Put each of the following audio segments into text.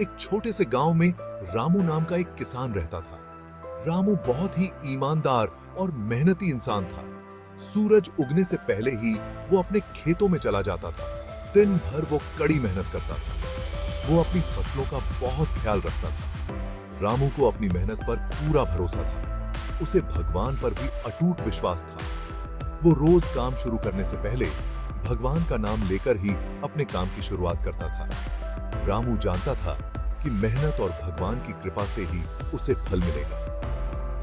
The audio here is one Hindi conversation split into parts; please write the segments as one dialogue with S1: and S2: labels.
S1: एक छोटे से गांव में रामू नाम का एक किसान रहता था। रामू बहुत ही ईमानदार और मेहनती इंसान था। सूरज उगने से पहले ही वो अपने खेतों में चला जाता था। दिन भर वो कड़ी मेहनत करता था। वो अपनी फसलों का बहुत ख्याल रखता था। रामू को अपनी मेहनत पर पूरा भरोसा था। उसे भगवान पर भी अटूट विश्वास था। वो रोज काम शुरू करने से पहले भगवान का नाम लेकर ही अपने काम की शुरुआत करता था। रामू जानता था कि मेहनत और भगवान की कृपा से ही उसे फल मिलेगा।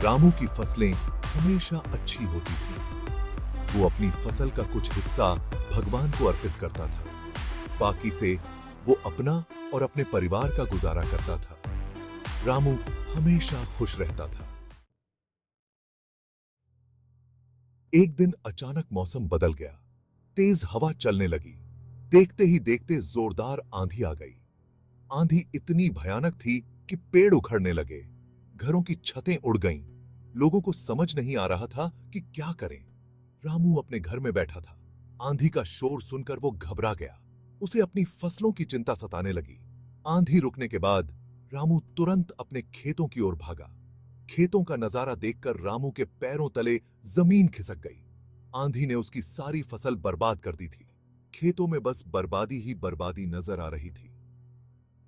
S1: रामू की फसलें हमेशा अच्छी होती थी। वो अपनी फसल का कुछ हिस्सा भगवान को अर्पित करता था। बाकी से वो अपना और अपने परिवार का गुजारा करता था। रामू हमेशा खुश रहता था। एक दिन अचानक मौसम बदल गया। तेज हवा चलने लगी। देखते ही देखते जोरदार आंधी आ गई। आंधी इतनी भयानक थी कि पेड़ उखड़ने लगे। घरों की छतें उड़ गईं। लोगों को समझ नहीं आ रहा था कि क्या करें। रामू अपने घर में बैठा था। आंधी का शोर सुनकर वो घबरा गया। उसे अपनी फसलों की चिंता सताने लगी। आंधी रुकने के बाद रामू तुरंत अपने खेतों की ओर भागा। खेतों का नजारा देखकर रामू के पैरों तले जमीन खिसक गई। आंधी ने उसकी सारी फसल बर्बाद कर दी थी। खेतों में बस बर्बादी ही बर्बादी नजर आ रही थी।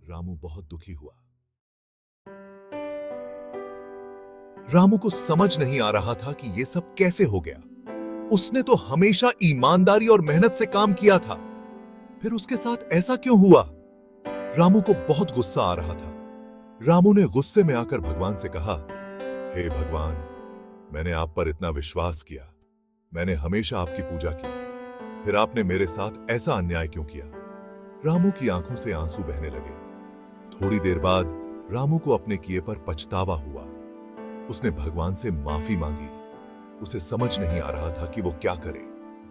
S1: रामू बहुत दुखी हुआ। रामू को समझ नहीं आ रहा था कि यह सब कैसे हो गया। उसने तो हमेशा ईमानदारी और मेहनत से काम किया था। फिर उसके साथ ऐसा क्यों हुआ? रामू को बहुत गुस्सा आ रहा था। रामू ने गुस्से में आकर भगवान से कहा, हे भगवान, मैंने आप पर इतना विश्वास किया। मैंने हमेशा आपकी पूजा की। फिर आपने मेरे साथ ऐसा अन्याय क्यों किया? रामू की आंखों से आंसू बहने लगे। थोड़ी देर बाद रामू को अपने किए पर पछतावा हुआ। उसने भगवान से माफी मांगी। उसे समझ नहीं आ रहा था कि वो क्या करे।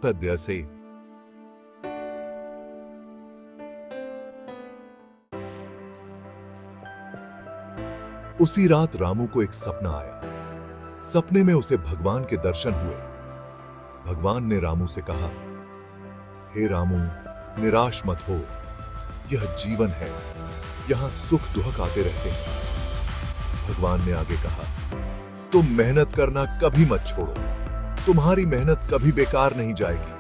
S1: तब से उसी रात रामू को एक सपना आया। सपने में उसे भगवान के दर्शन हुए। भगवान ने रामू से कहा, हे रामू, निराश मत हो। यह जीवन है। यहां सुख दुख आते रहते हैं। भगवान ने आगे कहा, तुम मेहनत करना कभी मत छोड़ो। तुम्हारी मेहनत कभी बेकार नहीं जाएगी।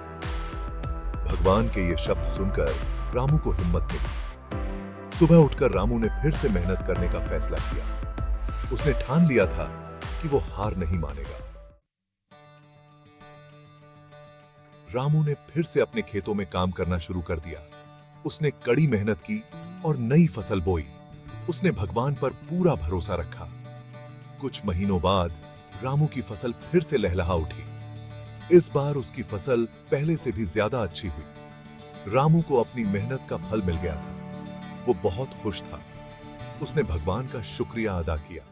S1: भगवान के ये शब्द सुनकर रामू को हिम्मत मिली। सुबह उठकर रामू ने फिर से मेहनत करने का फैसला किया। उसने ठान लिया था कि वो हार नहीं मानेगा। रामू ने फिर से अपने खेतों में काम करना शुरू कर दिया। उसने कड़ी मेहनत की और नई फसल बोई। उसने भगवान पर पूरा भरोसा रखा। कुछ महीनों बाद रामू की फसल फिर से लहलहा उठी। इस बार उसकी फसल पहले से भी ज्यादा अच्छी हुई। रामू को अपनी मेहनत का फल मिल गया था। वो बहुत खुश था। उसने भगवान का शुक्रिया अदा किया।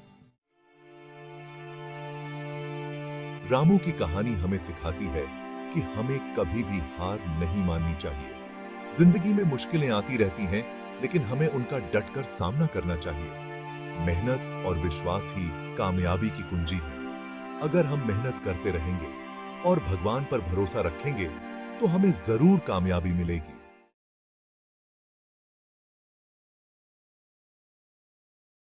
S1: रामू की कहानी हमें सिखाती है कि हमें कभी भी हार नहीं माननी चाहिए। जिंदगी में मुश्किलें आती रहती हैं, लेकिन हमें उनका डटकर सामना करना चाहिए। मेहनत और विश्वास ही कामयाबी की कुंजी है। अगर हम मेहनत करते रहेंगे और भगवान पर भरोसा रखेंगे, तो हमें जरूर कामयाबी मिलेगी।